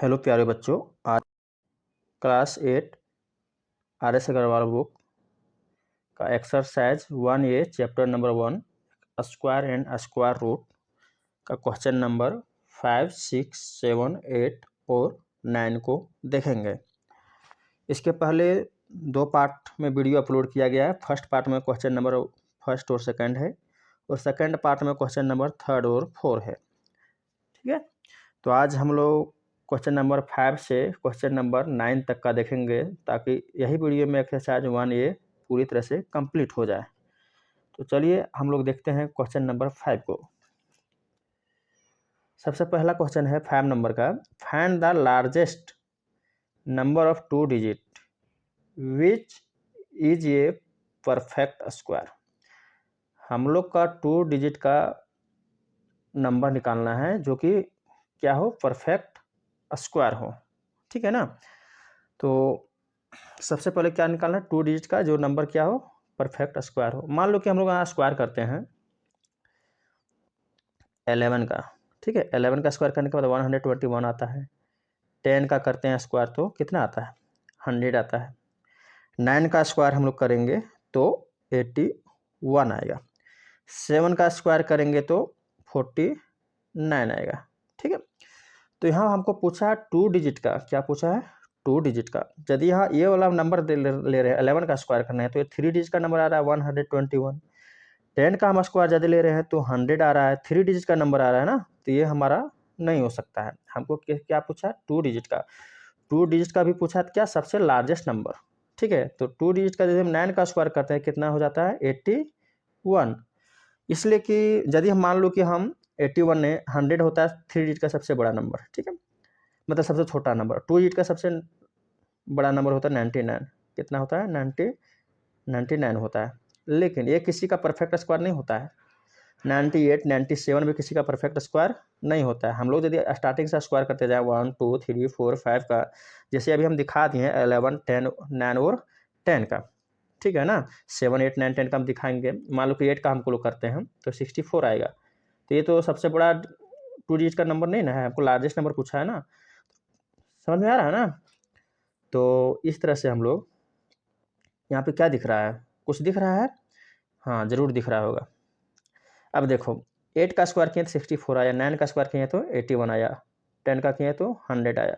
Hello प्यारे बच्चों, आज क्लास 8 RS अग्रवाल बुक का exercise 1A chapter number 1 square and square root का क्वेश्चन नंबर 5, 6, 7, 8 और 9 को देखेंगे। इसके पहले 2 पार्ट में वीडियो अपलोड किया गया है। फर्स्ट पार्ट में क्वेश्चन नंबर 1 और 2 है और सेकंड पार्ट में क्वेश्चन नंबर 3 और 4 है। ठीक है, तो आज हम लोग क्वेश्चन नंबर 5 से क्वेश्चन नंबर 9 तक का देखेंगे ताकि यही वीडियो में एक्सरसाइज 1A पूरी तरह से कंप्लीट हो जाए। तो चलिए हम लोग देखते हैं क्वेश्चन नंबर 5 को। सबसे पहला क्वेश्चन है 5 नंबर का, find the largest number of 2 digit which is a perfect square. हम लोग का 2 डिजिट का नंबर निकालना है जो कि क्या हो, परफेक्ट स्क्वायर हो। ठीक है ना। तो सबसे पहले क्या निकालना है, 2 डिजिट का जो नंबर क्या हो, परफेक्ट स्क्वायर हो। मान लो कि हम लोग यहाँ स्क्वायर करते हैं 11 का। ठीक है, 11 का स्क्वायर करने के बाद 121 आता है। 10 का करते हैं स्क्वायर तो कितना आता है, 100 आता है। 9 का स्क्वायर हम लोग करेंगे तो 81 आएगा। 7 का स्क्वायर करेंगे तो 49 आएगा। ठीक है, तो यहाँ हमको पूछा है 2 डिजिट का, क्या पूछा है, 2 डिजिट का। यदि यहाँ ये वाला नंबर ले रहे हैं 11 का स्क्वायर करना है तो ये 3 डिजिट का नंबर आ रहा है 121। 10 का हम स्क्वायर यदि ले रहे हैं तो 100 आ रहा है, 3 डिजिट का नंबर आ रहा है ना, तो ये हमारा नहीं हो सकता है। हमको क्या पूछा है, 2 डिजिट का। 2 डिजिट का भी पूछा है क्या, सबसे लार्जेस्ट नंबर। ठीक है, तो 2 डिजिट का यदि हम 9 का स्क्वायर करते हैं कितना हो जाता है, 81। इसलिए कि यदि हम मान लो कि हम 81 ने 100 होता है 3 डिजिट का सबसे बड़ा नंबर। ठीक है, मतलब सबसे छोटा नंबर। 2 डिजिट का सबसे बड़ा नंबर होता है 99। कितना होता है, 99 होता है। लेकिन ये किसी का परफेक्ट स्क्वायर नहीं होता है। 98, 97 भी किसी का परफेक्ट स्क्वायर नहीं होता है। हम लोग यदि स्टार्टिंग से स्क्वायर करते जाए 1, 2, 3, 4, 5 का, जैसे अभी हम दिखा दिए 11, 10, 9 और 10 का। ठीक है ना, 7, 8, 9, 10 का हम दिखाएंगे। मान लो कि 8 का हमको लोग करते हैं तो 64 आएगा। तो ये तो सबसे बड़ा 2 डिजिट का नंबर नहीं ना है, हमको लार्जेस्ट नंबर पूछा है ना। समझ में आ रहा है ना। तो इस तरह से हम लोग यहाँ पे क्या दिख रहा है, कुछ दिख रहा है, हाँ ज़रूर दिख रहा होगा। अब देखो 8 का स्क्वायर किए तो 64 आया, 9 का स्क्वायर किए तो 81 आया, 10 का किए तो 100 आया।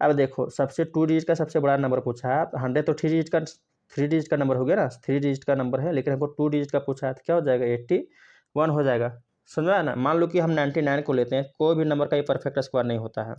अब देखो सबसे 2 डिजिट का सबसे बड़ा नंबर पूछा है, 100 तो 3 डिजिट का नंबर हो गया ना, 3 डिजिट का नंबर है, लेकिन हमको 2 डिजिट का पूछा है तो क्या हो जाएगा, 81 हो जाएगा। समझ में आया ना। मान लो कि हम 99 को लेते हैं, कोई भी नंबर का ये परफेक्ट स्क्वायर नहीं होता है।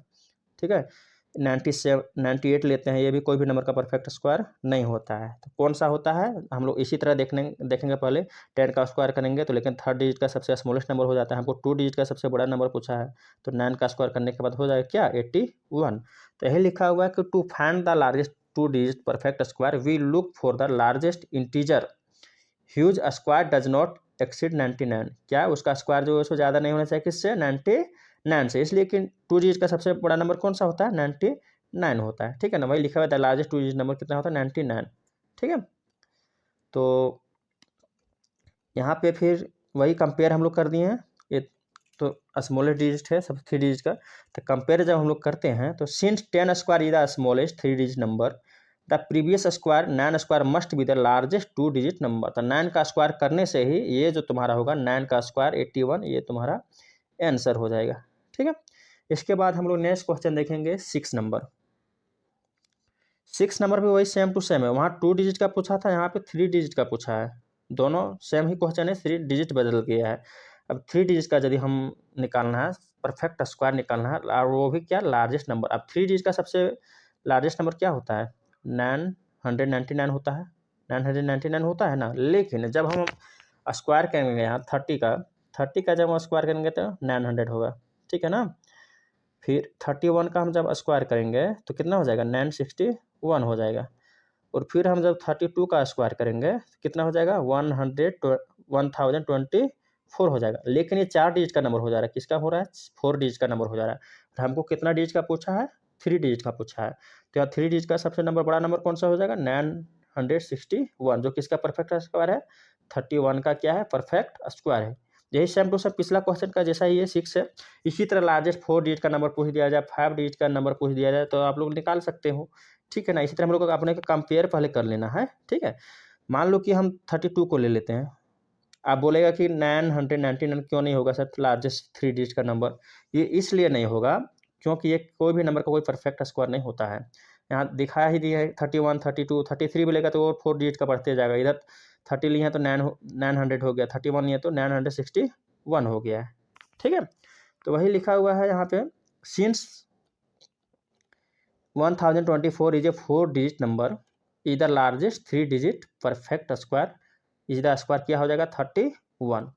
ठीक है, 97, 98 लेते हैं, ये भी कोई भी नंबर का परफेक्ट स्क्वायर नहीं होता है। तो कौन सा होता है, हम लोग इसी तरह देखेंगे। पहले 10 का स्क्वायर करेंगे तो लेकिन 3rd डिजिट का सबसे स्मॉलेस्ट नंबर हो जाता है। हमको 2 डिजिट का सबसे बड़ा नंबर पूछा है तो 9 का स्क्वायर करने के बाद हो जाएगा क्या, 81। तो यही लिखा हुआ है कि to find the largest 2 digit perfect square we look for the largest integer whose square does not exceed 99। क्या उसका स्क्वायर जो है उसको ज़्यादा नहीं होना चाहिए, किससे, 99 से। इसलिए कि 2 डिजिट का सबसे बड़ा नंबर कौन सा होता है, 99 होता है। ठीक है ना, वही लिखा हुआ है लार्जेस्ट 2 डिजिट नंबर कितना होता है, 99। ठीक है, तो यहाँ पे फिर वही कंपेयर हम लोग कर दिए हैं। ये तो स्मॉलेस्ट डिजिट है सब 3 डिजिट का, तो कंपेयर जब हम लोग करते हैं तो since 10 square is the smallest 3 digit number, the previous square 9 square must be the largest 2 digit number. तो 9 का स्क्वायर करने से ही ये जो तुम्हारा होगा 9 का स्क्वायर 81, ये तुम्हारा आंसर हो जाएगा। ठीक है, इसके बाद हम लोग नेक्स्ट क्वेश्चन देखेंगे 6 नंबर। 6 नंबर भी वही सेम टू सेम है, वहाँ 2 डिजिट का पूछा था, यहाँ पे 3 डिजिट का पूछा है। दोनों सेम ही क्वेश्चन है, 3 डिजिट बदल गया है। अब 3 डिजिट का यदि हम निकालना है, परफेक्ट स्क्वायर निकालना है, और वो भी क्या, लार्जेस्ट नंबर। अब 3 डिजिट का सबसे लार्जेस्ट नंबर क्या होता है, 999 होता है, 999 होता है ना। लेकिन जब हम स्क्वायर करेंगे यहाँ 30 का जब हम स्क्वायर करेंगे तो 900 होगा। ठीक है ना, फिर 31 का हम जब स्क्वायर करेंगे तो कितना हो जाएगा, 961 हो जाएगा। और फिर हम जब 32 का स्क्वायर करेंगे तो कितना हो जाएगा, 1024 हो जाएगा। लेकिन ये 4 डिजिट का नंबर हो जा रहा है, किसका हो रहा है, 4 डिजिट का नंबर हो जा रहा है। तो हमको कितना डिजिट का पूछा है, 3 डिजिट का पूछा है। तो यहाँ 3 डिजिट का सबसे नंबर बड़ा नंबर कौन सा हो जाएगा, 961, जो किसका परफेक्ट स्क्वायर है, 31 का क्या है, परफेक्ट स्क्वायर है। यही सेम टू सेम पिछला क्वेश्चन का जैसा ही ये 6 है। इसी तरह लार्जेस्ट 4 डिजिट का नंबर पूछ दिया जाए, 5 डिजिट का नंबर पूछ दिया जाए तो आप लोग निकाल सकते हो, ठीक है ना। इसी तरह हम लोग को अपने को कंपेयर पहले कर लेना है, ठीक है। मान लो कि हम 32 को ले लेते हैं। आप बोलेगा कि 999 क्यों नहीं होगा सर लार्जेस्ट 3 डिजिट का नंबर। ये इसलिए नहीं होगा क्योंकि ये कोई भी नंबर का कोई परफेक्ट स्क्वायर नहीं होता है। यहाँ दिखाया ही दिया है 31, 32, 33 भी लेगा तो वो 4 डिजिट का बढ़ते जाएगा। इधर 30 लिए हैं तो 900 हो गया, 31 लिए तो 961 हो गया है, ठीक है। तो वही लिखा हुआ है यहाँ पे, since 1024 is a 4 digit number, is the largest 3 digit perfect square, is the square क्या हो जाएगा 31,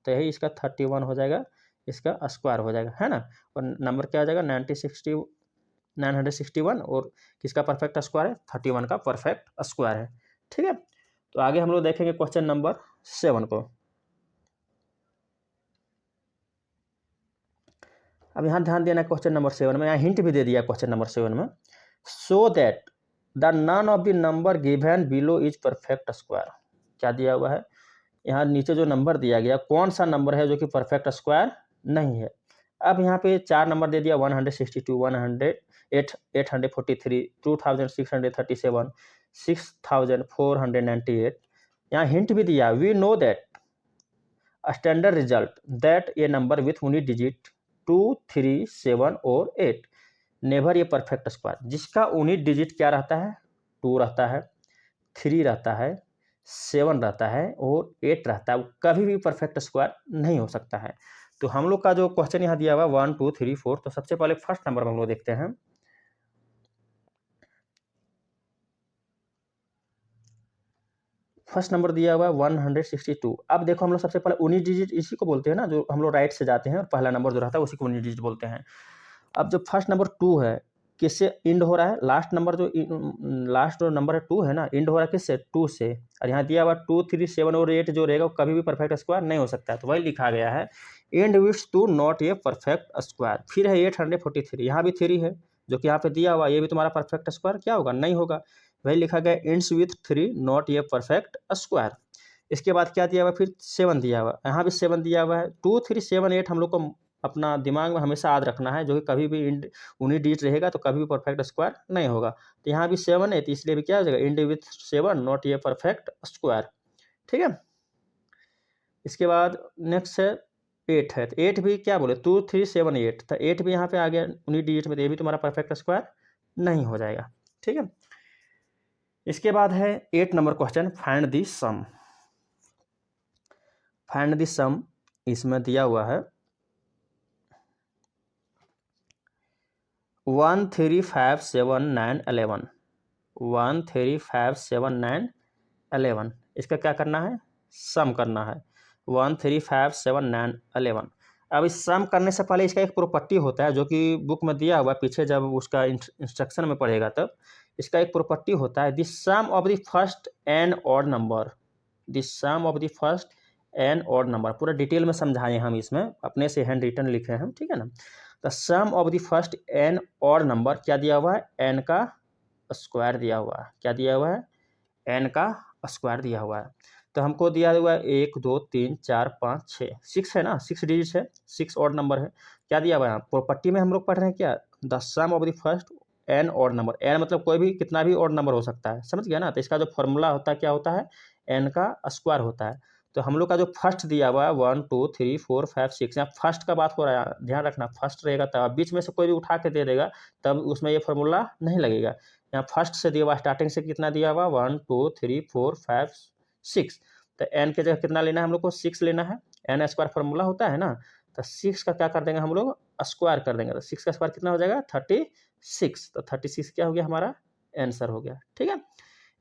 तो यही इसका 31 हो जाएगा, इसका स्क्वायर हो जाएगा, है ना। और नंबर क्या हो जाएगा 961, और किसका परफेक्ट स्क्वायर है 31 का परफेक्ट स्क्वायर है, ठीक है। तो आगे हम लोग देखेंगे क्वेश्चन नंबर 7 को। अब यहाँ ध्यान देना क्वेश्चन नंबर 7 में, यहाँ हिंट भी दे दिया क्वेश्चन नंबर 7 में, so that the none of the number given below is perfect square. क्या दिया हुआ है यहाँ नीचे जो नंबर दिया गया कौन सा नंबर है जो कि परफेक्ट स्क्वायर नहीं है। अब यहाँ पे 4 नंबर दे दिया 162, 100, 843, 2637, 6498। यहाँ हिंट भी दिया, we know that standard result that a number with unit digit 2, 3, 7 और 8 नेवर ये परफेक्ट स्क्वायर। जिसका यूनिट डिजिट क्या रहता है 2 रहता है, 3 रहता है, 7 रहता है और 8 रहता है, कभी भी परफेक्ट स्क्वायर नहीं हो सकता है। तो हम लोग का जो क्वेश्चन यहाँ दिया हुआ 1, 2, 3, 4, तो सबसे पहले फर्स्ट नंबर में हम लोग देखते हैं। फर्स्ट नंबर दिया हुआ है 162। अब देखो हम लोग सबसे पहले यूनिट डिजिट इसी को बोलते हैं ना, जो हम लोग राइट से जाते हैं और पहला नंबर जो रहता है उसी को यूनिट डिजिट बोलते हैं। अब जो फर्स्ट नंबर 2 है किससे इंड हो रहा है, लास्ट नंबर जो लास्ट जो नंबर है 2 है ना, इंड हो रहा है किससे 2 से, और यहाँ दिया हुआ 2, 3, 7 और 8 जो रहेगा वो कभी भी परफेक्ट स्क्वायर नहीं हो सकता है। तो वही लिखा गया है and with 2 not a perfect square. फिर है 843, यहाँ भी 3 है जो कि यहाँ पे दिया हुआ, ये भी तुम्हारा परफेक्ट स्क्वायर क्या होगा नहीं होगा। वही लिखा गया ends with 3 not a perfect square. इसके बाद क्या दिया हुआ फिर 7 दिया हुआ, यहाँ भी 7 दिया हुआ है। 2, 3, 7, 8 हम लोग को अपना दिमाग में हमेशा याद रखना है, जो कि कभी भी यूनिट डिजिट रहेगा तो कभी भी परफेक्ट स्क्वायर नहीं होगा। तो यहाँ भी 7 है तो इसलिए भी क्या हो जाएगा इंड विथ 7 नॉट ये परफेक्ट स्क्वायर, ठीक है। इसके बाद नेक्स्ट है 8 है, तो 8 भी क्या बोले 2, 3, 7, 8, तो 8 भी यहाँ पे आ गया यूनिट डिजिट में, तो ये भी तुम्हारा परफेक्ट स्क्वायर नहीं हो जाएगा, ठीक है। इसके बाद है 8 number question, find the sum. Find the sum इसमें दिया हुआ है 1, 3, 5, 7, 9, 11, 1, 3, 5, 7, 9, 11। इसका क्या करना है सम करना है 1, 3, 5, 7, 9, 11। अब इस सम करने से पहले इसका एक प्रॉपर्टी होता है जो कि बुक में दिया हुआ, पीछे जब उसका इंस्ट्रक्शन में पढ़ेगा तब इसका एक प्रॉपर्टी होता है, the sum of the first and odd number, the sum of the first and odd number. पूरा डिटेल में समझाए हम, इसमें अपने से हैंड रिटन लिखे हैं हम, ठीक है ना। The sum of the first and odd number क्या दिया हुआ है एन का स्क्वायर दिया हुआ है, क्या दिया हुआ है एन का स्क्वायर दिया हुआ है। तो हमको दिया हुआ है 1, 2, 3, 4, 5, 6, 6 है ना, 6 डिजिट है, 6 ऑड नंबर है। क्या दिया हुआ है प्रॉपर्टी में हम लोग पढ़ रहे हैं क्या, the sum of the first n odd number. N मतलब कोई भी कितना भी ऑड नंबर हो सकता है, समझ गया ना। तो इसका जो फॉर्मूला होता है क्या होता है एन का स्क्वायर होता है। तो हम लोग का जो फर्स्ट दिया हुआ है 1, 2, 3, 4, 5, 6, यहाँ फर्स्ट का बात हो रहा है, ध्यान रखना फर्स्ट रहेगा। तब बीच में से कोई भी उठा के दे देगा तब उसमें ये फॉर्मूला नहीं लगेगा। यहाँ फर्स्ट से दिया हुआ स्टार्टिंग से कितना दिया हुआ 1, 2, 3, 4, 5, 6, तो एन के जगह कितना लेना है हम लोग को 6 लेना है, एन स्क्वायर फॉर्मूला होता है ना। तो 6 का क्या कर देंगे हम लोग स्क्वायर कर देंगे, तो 6 का स्क्वायर कितना हो जाएगा 36, तो 36 क्या हो गया हमारा आंसर हो गया, ठीक है।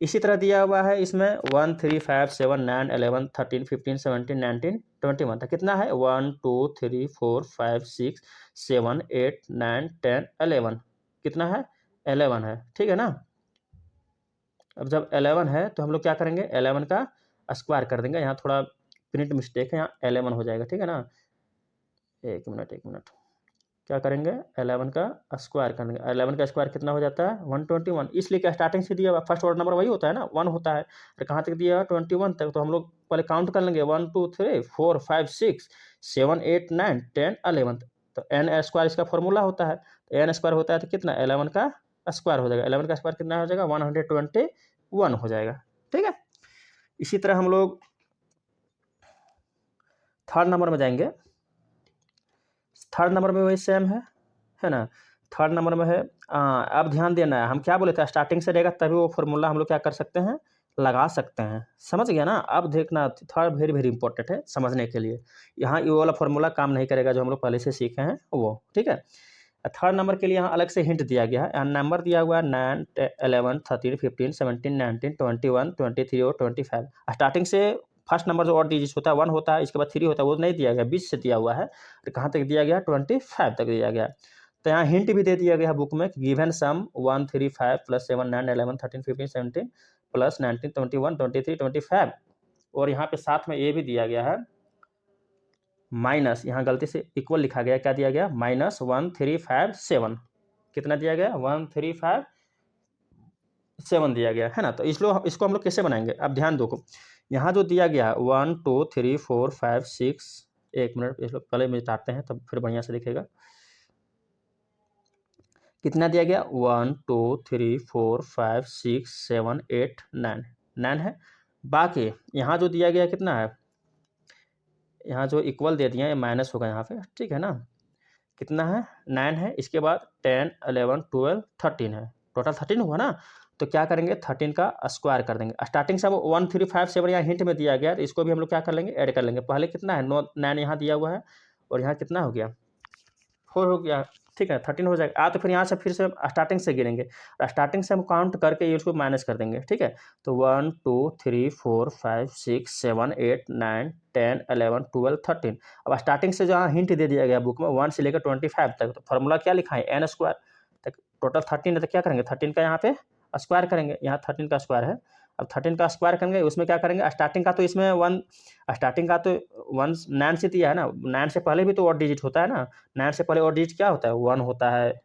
इसी तरह दिया हुआ है इसमें 1, 3, 5, 7, 9, 11, 13, 15, 17, 19, 21, तो कितना है 1, 2, 3, 4, 5, 6, 7, 8, 9, 10, 11, कितना है 11 है, ठीक है ना। अब जब 11 है तो हम लोग क्या करेंगे 11 का स्क्वायर कर देंगे, यहाँ थोड़ा प्रिंट मिस्टेक है, यहाँ 11 हो जाएगा, ठीक है ना। एक मिनट क्या करेंगे 11 का स्क्वायर करेंगे। 11 का स्क्वायर कितना हो जाता है 121, इसलिए क्या स्टार्टिंग से दिया हुआ फर्स्ट ऑर्डर नंबर वही होता है ना 1 होता है। और कहाँ तक दिया हुआ 21 तक, तो हम लोग पहले काउंट कर लेंगे 1 2 3 4 5 6 7 8 9 10 11। तो एन स्क्वायर इसका फॉर्मूला होता है, तो एन स्क्वायर होता है तो कितना 11 का स्क्वायर हो जाएगा। 11 का स्क्वायर कितना हो जाएगा 121 हो जाएगा। ठीक है, इसी तरह हम लोग थर्ड नंबर में जाएंगे। थर्ड नंबर में वही सेम है ना। थर्ड नंबर में है अब ध्यान देना है, हम क्या बोले थे स्टार्टिंग से रहेगा तभी वो फॉर्मूला हम लोग क्या कर सकते हैं लगा सकते हैं। समझ गया ना। अब देखना थर्ड वेरी वेरी इंपॉर्टेंट है समझने के लिए। यहाँ ये वाला फॉर्मूला काम नहीं करेगा जो हम लोग पहले से सीखे हैं वो। ठीक है, थर्ड नंबर के लिए यहाँ अलग से हिंट दिया गया है। यहाँ नंबर दिया हुआ है 9 11 13 15 17 19 21 23 और 25। स्टार्टिंग से फर्स्ट नंबर जो और डिजिट होता है 1 होता है, इसके बाद 3 होता है, वो नहीं दिया गया, बीच से दिया हुआ है। तो कहाँ तक दिया गया 25 तक दिया गया। तो यहाँ हिंट भी दे दिया गया है बुक में, गिवन सम 1 3 5 + 7 9 11 13 15 17 + 19 21 23 25। और यहाँ पे साथ में ये भी दिया गया है माइनस, यहाँ गलती से इक्वल लिखा गया, क्या दिया गया -1357। कितना दिया गया 1357 दिया गया है ना। तो इसको हम लोग कैसे बनाएंगे, अब ध्यान दो। यहाँ जो दिया गया 1 2 3 4 5 6, एक मिनट इसको पहले मिटाते हैं तब फिर बढ़िया से दिखेगा। कितना दिया गया 1 2 3 4 5 6 7 8 9 9 है। बाकी यहाँ जो दिया गया कितना है, यहाँ जो इक्वल दे दिए माइनस होगा यहाँ पे, ठीक है ना। कितना है 9 है, इसके बाद 10 11 12 13 है, टोटल 13 हुआ ना। तो क्या करेंगे 13 का स्क्वायर कर देंगे। स्टार्टिंग से 1 3 5 7 यहाँ हिंट में दिया गया, तो इसको भी हम लोग क्या कर लेंगे ऐड कर लेंगे। पहले कितना है 9 यहाँ दिया हुआ है और यहाँ कितना हो गया 4 हो गया, ठीक है 13 हो जाएगा। तो फिर यहाँ से फिर से स्टार्टिंग से गिनेंगे, स्टार्टिंग से हम काउंट करके इसको माइनस कर देंगे। ठीक है, तो 1 2 3 4 5 6 7 8 9 10 11 12 13। अब स्टार्टिंग से जहाँ हिंट दे दिया गया बुक में 1 से लेकर 25 तक, तो फॉर्मूला क्या लिखा है एन स्क्वायर। तक टोटल 13 है, तो क्या करेंगे 13 का यहाँ पे स्क्वायर करेंगे, यहाँ 13 का स्क्वायर है। अब 13 का स्क्वायर करेंगे, उसमें क्या करेंगे स्टार्टिंग का तो इसमें 1, स्टार्टिंग का तो 1 9 से दिया है ना, 9 से पहले भी तो और डिजिट होता है ना। 9 से पहले और डिजिट क्या होता है 1 होता है,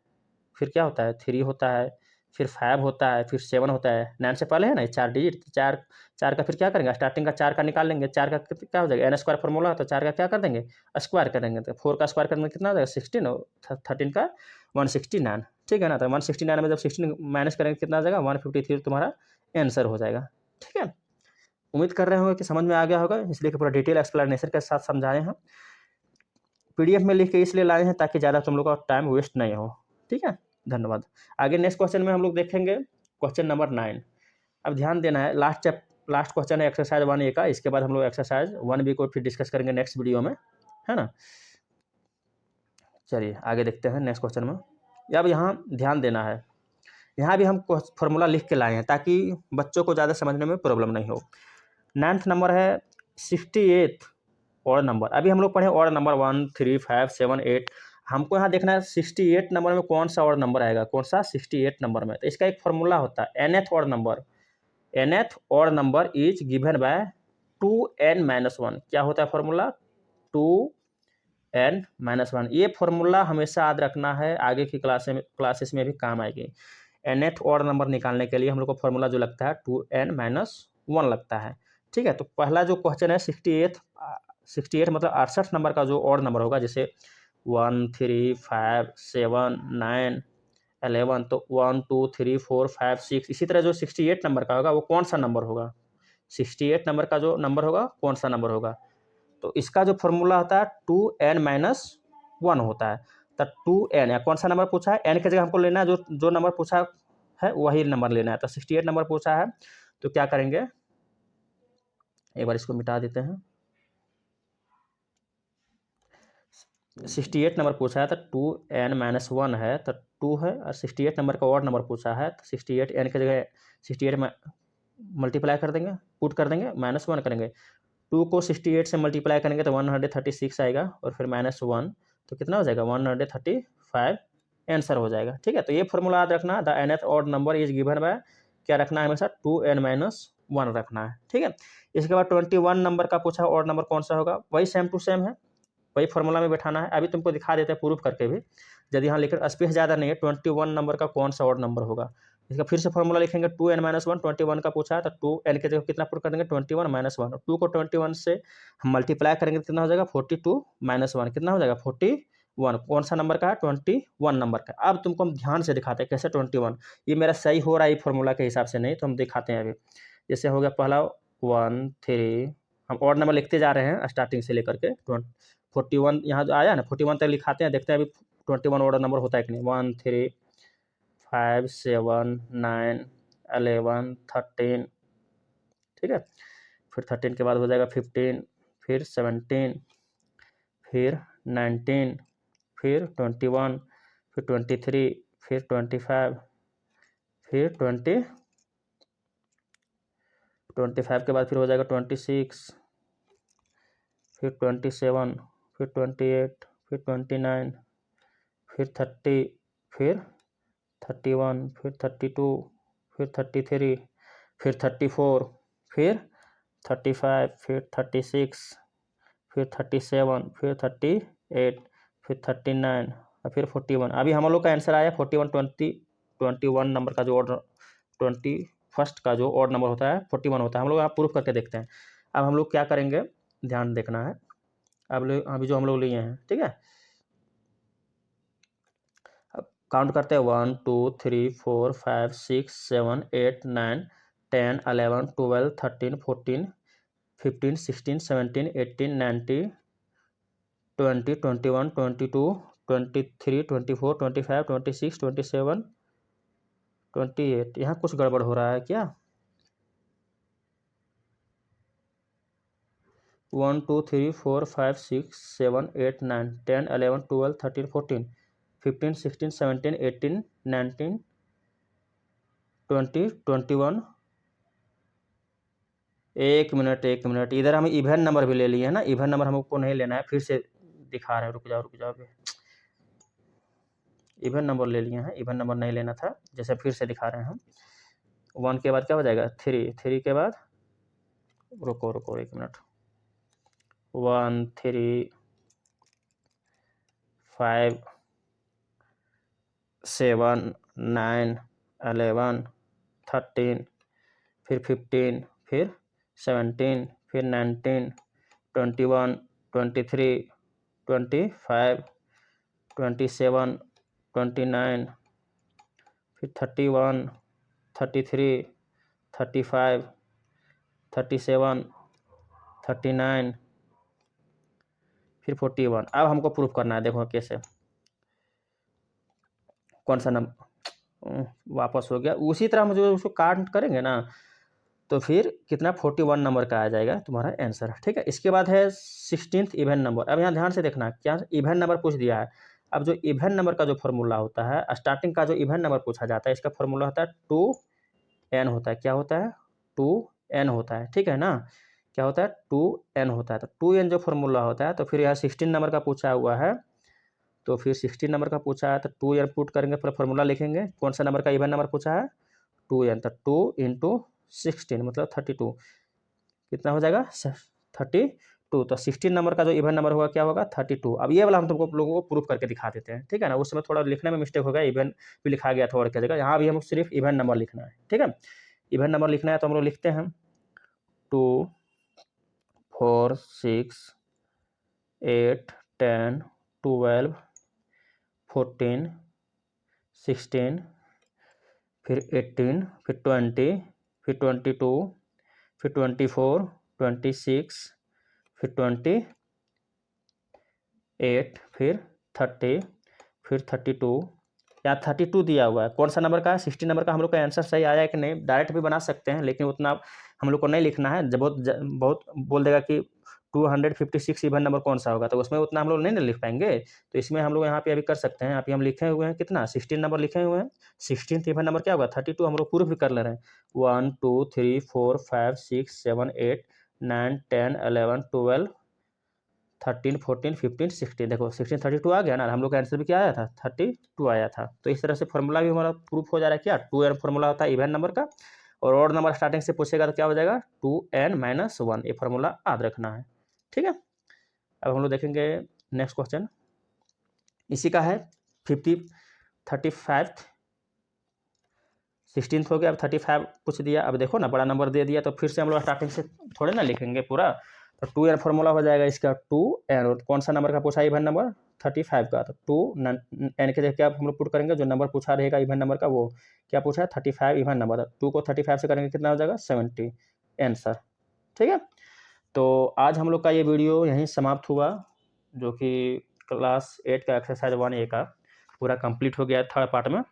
फिर क्या होता है 3 होता है, फिर 5 होता है, फिर 7 होता है। 9 से पहले है ना 4 डिजिट, 4 का फिर क्या करेंगे स्टार्टिंग का 4 का निकाल लेंगे, 4 का क्या हो जाएगा एन स्क्वायर फॉर्मूला है, तो 4 का क्या कर देंगे स्क्वायर करेंगे। तो 4 का स्क्वायर करने में कितना हो जाएगा 16 और 13 का 169। ठीक है ना, तो 169 में जब 16 माइनस करेंगे कितना आ जाएगा 153 तुम्हारा आंसर हो जाएगा। ठीक है, उम्मीद कर रहे होंगे कि समझ में आ गया होगा, इसलिए कि पूरा डिटेल एक्सप्लेनेशन के साथ समझाए हैं। पीडीएफ में लिख के इसलिए लाए हैं ताकि ज़्यादा तुम लोग का टाइम वेस्ट नहीं हो। ठीक है, धन्यवाद। आगे नेक्स्ट क्वेश्चन में हम लोग देखेंगे क्वेश्चन नंबर 9। अब ध्यान देना है, लास्ट क्वेश्चन है एक्सरसाइज 1A का, इसके बाद हम लोग एक्सरसाइज 1B को फिर डिस्कस करेंगे नेक्स्ट वीडियो में, है ना। चलिए आगे देखते हैं नेक्स्ट क्वेश्चन में। अब यहाँ ध्यान देना है, यहाँ भी हम फॉर्मूला लिख के लाए हैं ताकि बच्चों को ज़्यादा समझने में प्रॉब्लम नहीं हो। 9th नंबर है 68 और नंबर। अभी हम लोग पढ़े और नंबर 1 3 5 7 8। हमको यहाँ देखना है 68 नंबर में कौन सा और नंबर आएगा, कौन सा 68 नंबर में। तो इसका एक फॉर्मूला होता है nth और नंबर, nth और number is given by 2n-1। क्या होता है फॉर्मूला 2n-1। ये फॉर्मूला हमेशा याद रखना है, आगे की क्लासेस में भी काम आएगी। nth और नंबर निकालने के लिए हम लोग को फॉर्मूला जो लगता है 2n-1 लगता है। ठीक है, तो पहला जो क्वेश्चन है 68 मतलब 68 नंबर का जो और नंबर होगा, जैसे 1 3 5 7 9 11, तो 1 2 3 4 5 6। इसी तरह जो 68 नंबर का होगा वो कौन सा नंबर होगा, 68 नंबर का जो नंबर होगा कौन सा नंबर होगा। तो इसका जो फॉर्मूला होता है 2n-1 होता है। तो 2n या कौन सा नंबर पूछा है, n की जगह हमको लेना है जो नंबर पूछा है वही नंबर लेना है। तो 68 नंबर पूछा है, तो क्या करेंगे एक बार इसको मिटा देते हैं। 68 नंबर पूछा है तो 2n-1 है, तो 2 है, और 68 नंबर का और नंबर पूछा है तो 68 n की जगह 68 में मल्टीप्लाई कर देंगे, पुट कर देंगे, -1 करेंगे। 2 को 68 से मल्टीप्लाई करेंगे तो 136 आएगा, और फिर -1 तो कितना हो जाएगा 135 आंसर हो जाएगा। ठीक है, तो ये फॉर्मूला याद रखना, the nth odd number is given by, क्या रखना है हमेशा 2n-1 रखना है। ठीक है, इसके बाद 21 नंबर का पूछा और नंबर कौन सा होगा, वही सेम टू सेम है। वही फार्मूला में बैठाना है। अभी तुमको दिखा देते हैं प्रूफ करके भी। यदि यहाँ लेकिन स्पेस ज़्यादा नहीं है, 21 नंबर का कौन सा ऑड नंबर होगा, इसका फिर से फार्मूला लिखेंगे 2n - 1। 21 का पूछा है तो 2n के जगह कितना पुट कर देंगे 21 - 1। 2 को 21 से हम मल्टीप्लाई करेंगे तो कितना हो जाएगा 42 - 1 कितना हो जाएगा 41। कौन सा नंबर का है 21 नंबर का। अब तुमको हम ध्यान से दिखाते हैं कैसे 21, ये मेरा सही हो रहा है फार्मूला के हिसाब से नहीं तो हम दिखाते हैं अभी। जैसे हो गया पहला 1 3, हम ऑड नंबर लिखते जा रहे हैं स्टार्टिंग से लेकर के 41 यहाँ जो आया ना 41 तक लिखाते हैं, देखते हैं अभी 21 ऑर्डर नंबर होता है कि नहीं। 1 3 5 7 9 11 13, ठीक है। फिर 13 के बाद हो जाएगा 15, फिर 17, फिर 19, फिर 21, फिर 23, फिर 25, फिर 25 के बाद फिर हो जाएगा 26, फिर 27, फिर 28, फिर 29, फिर 30, फिर 31, फिर 32, फिर 33, फिर 34, फिर 35, फिर 36, फिर 37, फिर 38, फिर 39 और फिर 41। अभी हम लोग का आंसर आया 41। 21 नंबर का जो ऑर्डर 21 का जो ऑड नंबर होता है 41 होता है। हम लोग आप प्रूफ करके देखते हैं। अब हम लोग क्या करेंगे, ध्यान देखना है। अब अभी जो हम लोग लिए हैं, ठीक है, अब काउंट करते हैं 1 2 3 4 5 6 7 8 9 10 11 12 13 14 15 16 17 18 19 20 21 22 23 24 25 26 27 28। यहाँ कुछ गड़बड़ हो रहा है क्या। 1 2 3 4 5 6 7 8 9 10 11 12 13 14 15 16 17 18 19 20 21। एक मिनट, इधर हम इवन नंबर भी ले लिए हैं ना, इवन नंबर हमको नहीं लेना है, फिर से दिखा रहे हैं, रुक जाओ इवन नंबर ले लिए हैं, इवन नंबर नहीं लेना था, जैसे फिर से दिखा रहे हैं हम। 1 के बाद क्या हो जाएगा 3, 3 के बाद रुको 1 मिनट, 1 3 5 7 9 11 13, फिर 15, फिर 17, फिर 19 21 23 25 27 29, फिर 31 33 35 37 39, फिर 41। अब हमको प्रूफ करना है, देखो कैसे, कौन सा नंबर वापस हो गया। उसी तरह हम जो उसको काउंट करेंगे ना तो फिर कितना 41 नंबर का आ जाएगा तुम्हारा आंसर, ठीक है। इसके बाद है 16th इवन नंबर। अब यहाँ ध्यान से देखना क्या इवन नंबर पूछ दिया है। अब जो इवन नंबर का जो फॉर्मूला होता है, स्टार्टिंग का जो इवन नंबर पूछा जाता है, इसका फॉर्मूला होता है 2n होता है। क्या होता है 2n होता है, ठीक है ना। क्या होता है 2n होता है। तो 2n जो फॉर्मूला होता है, तो फिर यहाँ 16 नंबर का पूछा हुआ है, तो फिर 16 नंबर का पूछा है तो 2n पुट करेंगे, फिर फॉर्मूला लिखेंगे। कौन सा नंबर का इवन नंबर पूछा है 2n, तो 2 × 16 मतलब 32, कितना हो जाएगा 32। तो 16 नंबर का जो इवन नंबर होगा क्या होगा 32। अब ये वाला हम तुमको लोगों को प्रूफ करके दिखा देते हैं, ठीक है ना। उस समय थोड़ा लिखने में मिस्टेक हो गया, इवन भी लिखा गया था और क्या जगह, यहाँ भी हम सिर्फ इवन नंबर लिखना है, ठीक है। इवन नंबर लिखना है तो हम लोग लिखते हैं 2 4 6 8 10 12 14 16, फिर 18, फिर 20, फिर 22, फिर 24 26, फिर 28, फिर 30, फिर 32। या 32 दिया हुआ है, कौन सा नंबर का है 16 नंबर का। हम लोग का आंसर सही आया है कि नहीं, डायरेक्ट भी बना सकते हैं, लेकिन उतना हम लोग को नहीं लिखना है। जब बहुत बोल देगा कि 256 इवन नंबर कौन सा होगा, तो उसमें उतना हम लोग नहीं लिख पाएंगे। तो इसमें हम लोग यहाँ पे अभी कर सकते हैं। यहाँ पे हम लिखे हुए हैं कितना 16 नंबर लिखे हुए हैं। 16th इवन नंबर क्या होगा 32। हम लोग प्रूफ भी कर ले रहे हैं 1 2 3 4 5 6 7 8 9 10 11 12 13 14 15 16। देखो 16 32 आ गया ना। हम लोग का आंसर भी क्या आया था 32 आया था। तो इस तरह से फॉर्मूला भी हमारा प्रूफ हो जा रहा है। क्या 2n फॉर्मूला होता है इवन नंबर का, और ऑड नंबर स्टार्टिंग से पूछेगा तो क्या हो जाएगा 2n - 1। ये फॉर्मूला याद रखना है, ठीक है। अब हम लोग देखेंगे नेक्स्ट क्वेश्चन इसी का है 35 16 हो गया। अब 35 पूछ दिया। अब देखो ना बड़ा नंबर दे दिया तो फिर से हम लोग स्टार्टिंग से थोड़े ना लिखेंगे पूरा, तो 2n फॉर्मूला हो जाएगा इसका 2n। कौन सा नंबर का पूछा इवन नंबर 35 का, तो 2n के जगह क्या हम लोग पुट करेंगे, जो नंबर पूछा रहेगा इवन नंबर का वो क्या पूछा है 35 इवन नंबर। 2 को 35 से करेंगे कितना हो जाएगा 70 आंसर। ठीक है, तो आज हम लोग का ये वीडियो यहीं समाप्त हुआ, जो कि क्लास 8 का एक्सरसाइज 1A का पूरा कंप्लीट हो गया थर्ड पार्ट में।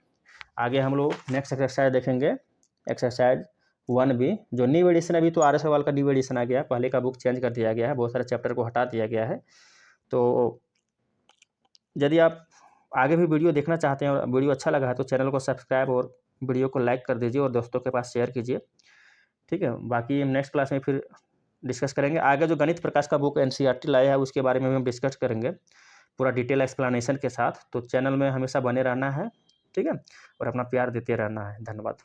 आगे हम लोग नेक्स्ट एक्सरसाइज देखेंगे एक्सरसाइज 1B, जो न्यू एडिशन। अभी तो RS अग्रवाल का न्यू एडिशन आ गया, पहले का बुक चेंज कर दिया गया है, बहुत सारे चैप्टर को हटा दिया गया है। तो यदि आप आगे भी वीडियो देखना चाहते हैं और वीडियो अच्छा लगा है तो चैनल को सब्सक्राइब और वीडियो को लाइक कर दीजिए और दोस्तों के पास शेयर कीजिए। ठीक है, बाकी हम नेक्स्ट क्लास में फिर डिस्कस करेंगे। आगे जो गणित प्रकाश का बुक NCERT लाया है उसके बारे में भी हम डिस्कस करेंगे पूरा डिटेल एक्सप्लेनेशन के साथ। तो चैनल में हमेशा बने रहना है, ठीक है, और अपना प्यार देते रहना है। धन्यवाद।